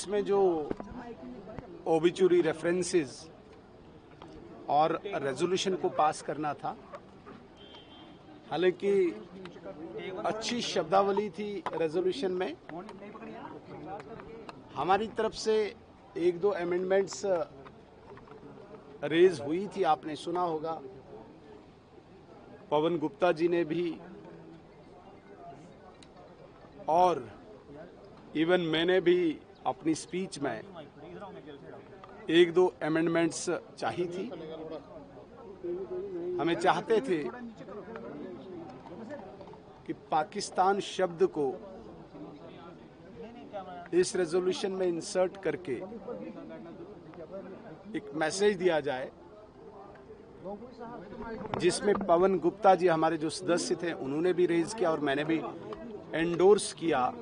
इसमें जो obituary references और रेजोल्यूशन को पास करना था, हालांकि अच्छी शब्दावली थी रेजोल्यूशन में। हमारी तरफ से एक दो अमेंडमेंट्स रेज हुई थी, आपने सुना होगा। पवन गुप्ता जी ने भी और इवन मैंने भी अपनी स्पीच में एक दो अमेंडमेंट्स चाही थी। हमें चाहते थे कि पाकिस्तान शब्द को इस रेजोल्यूशन में इंसर्ट करके एक मैसेज दिया जाए, जिसमें पवन गुप्ता जी हमारे जो सदस्य थे उन्होंने भी रेज किया और मैंने भी एंडोर्स किया।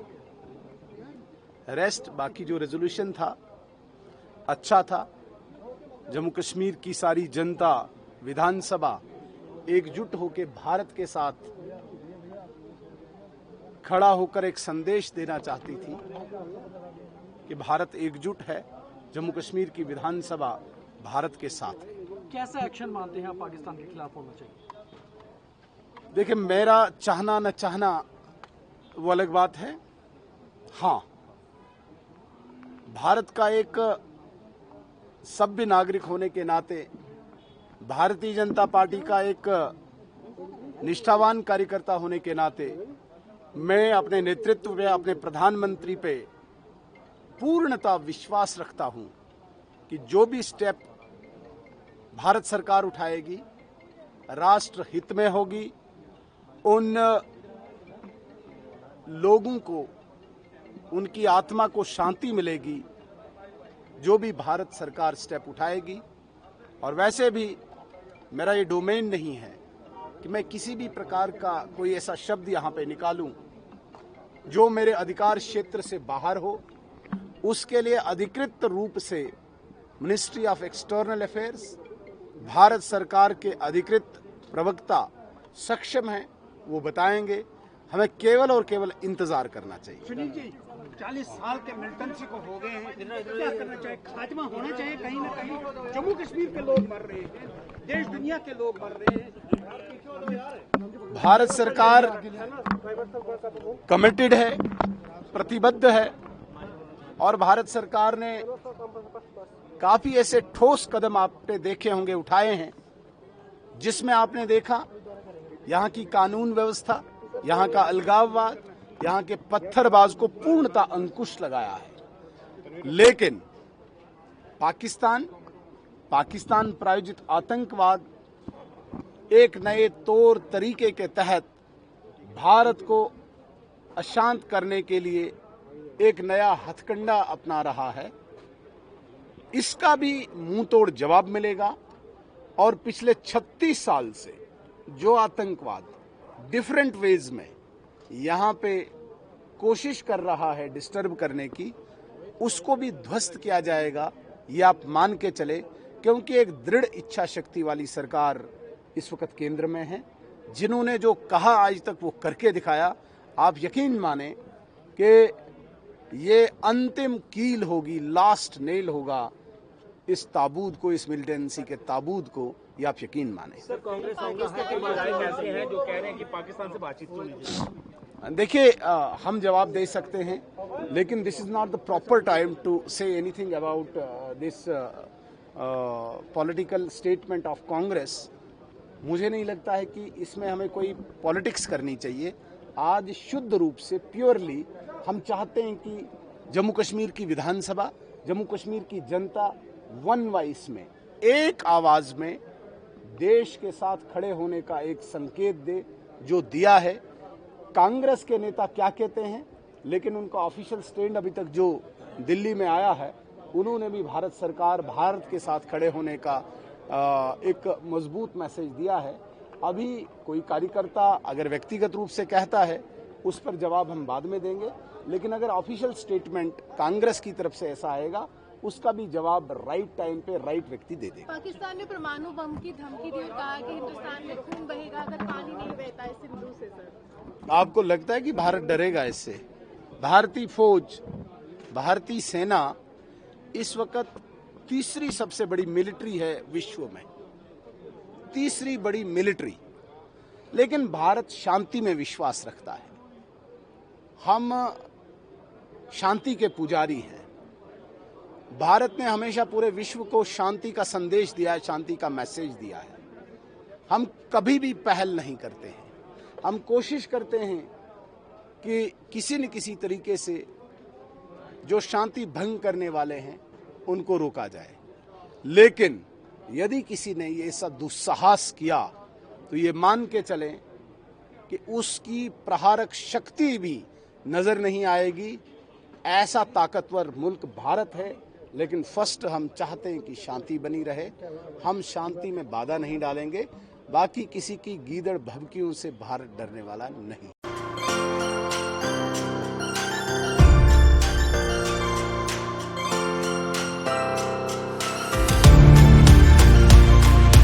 रेस्ट बाकी जो रेजोल्यूशन था अच्छा था। जम्मू कश्मीर की सारी जनता, विधानसभा एकजुट होकर भारत के साथ खड़ा होकर एक संदेश देना चाहती थी कि भारत एकजुट है, जम्मू कश्मीर की विधानसभा भारत के साथ है। कैसा एक्शन मानते हैं आप पाकिस्तान के खिलाफ होना चाहिए? देखिए, मेरा चाहना न चाहना वो अलग बात है। हाँ, भारत का एक सभ्य नागरिक होने के नाते, भारतीय जनता पार्टी का एक निष्ठावान कार्यकर्ता होने के नाते मैं अपने नेतृत्व पे, अपने प्रधानमंत्री पे पूर्णतः विश्वास रखता हूं कि जो भी स्टेप भारत सरकार उठाएगी राष्ट्र हित में होगी। उन लोगों को, उनकी आत्मा को शांति मिलेगी जो भी भारत सरकार स्टेप उठाएगी। और वैसे भी मेरा ये डोमेन नहीं है कि मैं किसी भी प्रकार का कोई ऐसा शब्द यहाँ पे निकालूं जो मेरे अधिकार क्षेत्र से बाहर हो। उसके लिए अधिकृत रूप से ministry of external affairs, Bharat सरकार के अधिकृत प्रवक्ता सक्षम हैं, वो बताएंगे। हमें केवल और केवल इंतजार करना चाहिए। सुनील जी, 40 साल के मिलिटेंसी को हो गए हैं, क्या करना चाहिए? खात्मा होना चाहिए। कहीं ना कहीं जम्मू कश्मीर के लोग मर रहे हैं, देश दुनिया के लोग मर रहे हैं। भारत सरकार कमिटेड है, प्रतिबद्ध है और भारत सरकार ने काफी ऐसे ठोस कदम आपने देखे होंगे उठाए हैं, जिसमें आपने देखा यहाँ की कानून व्यवस्था, यहाँ का अलगाववाद, यहाँ के पत्थरबाज को पूर्णतः अंकुश लगाया है। लेकिन पाकिस्तान प्रायोजित आतंकवाद एक नए तौर तरीके के तहत भारत को अशांत करने के लिए एक नया हथकंडा अपना रहा है। इसका भी मुंह तोड़ जवाब मिलेगा। और पिछले 36 साल से जो आतंकवाद डिफरेंट वेज में यहाँ पे कोशिश कर रहा है डिस्टर्ब करने की, उसको भी ध्वस्त किया जाएगा, ये आप मान के चले। क्योंकि एक दृढ़ इच्छा शक्ति वाली सरकार इस वक्त केंद्र में है। जिन्होंने जो कहा आज तक वो करके दिखाया। आप यकीन माने कि ये अंतिम कील होगी, लास्ट नेल होगा इस ताबूत को, इस मिलिटेंसी के ताबूत को। ये आप यकीन माने। सर, कांग्रेस ऐसे हैं जो कह रहे हैं कि पाकिस्तान से बातचीत क्यों नहीं? देखिए, हम जवाब दे सकते हैं, लेकिन this is not the proper time to say anything about this political statement of Congress. मुझे नहीं लगता है कि इसमें हमें कोई पॉलिटिक्स करनी चाहिए। आज शुद्ध रूप से प्योरली हम चाहते हैं कि जम्मू कश्मीर की विधानसभा, जम्मू कश्मीर की जनता वन वॉइस में, एक आवाज में देश के साथ खड़े होने का एक संकेत दे, जो दिया है। कांग्रेस के नेता क्या कहते हैं, लेकिन उनका ऑफिशियल स्टैंड अभी तक जो दिल्ली में आया है, उन्होंने भी भारत सरकार, भारत के साथ खड़े होने का एक मजबूत मैसेज दिया है। अभी कोई कार्यकर्ता अगर व्यक्तिगत रूप से कहता है, उस पर जवाब हम बाद में देंगे। लेकिन अगर ऑफिशियल स्टेटमेंट कांग्रेस की तरफ से ऐसा आएगा, उसका भी जवाब राइट टाइम पे राइट व्यक्ति दे देगा। पाकिस्तान ने परमाणु बम की धमकी दी और कहा कि हिंदुस्तान में खून बहेगा अगर पानी नहीं बहता है सिंधु से। सर, आपको लगता है कि भारत डरेगा इससे? भारतीय फौज भारतीय सेना इस वक्त तीसरी सबसे बड़ी मिलिट्री है विश्व में, तीसरी बड़ी मिलिट्री। लेकिन भारत शांति में विश्वास रखता है। हम शांति के पुजारी हैं। भारत ने हमेशा पूरे विश्व को शांति का संदेश दिया है, शांति का मैसेज दिया है। हम कभी भी पहल नहीं करते हैं। हम कोशिश करते हैं कि किसी न किसी तरीके से जो शांति भंग करने वाले हैं उनको रोका जाए। लेकिन यदि किसी ने ये ऐसा दुस्साहस किया तो ये मान के चलें कि उसकी प्रहारक शक्ति भी नजर नहीं आएगी। ऐसा ताकतवर मुल्क भारत है। लेकिन फर्स्ट हम चाहते हैं कि शांति बनी रहे। हम शांति में बाधा नहीं डालेंगे। बाकी किसी की गीदड़ भभकियों से भारत डरने वाला नहीं।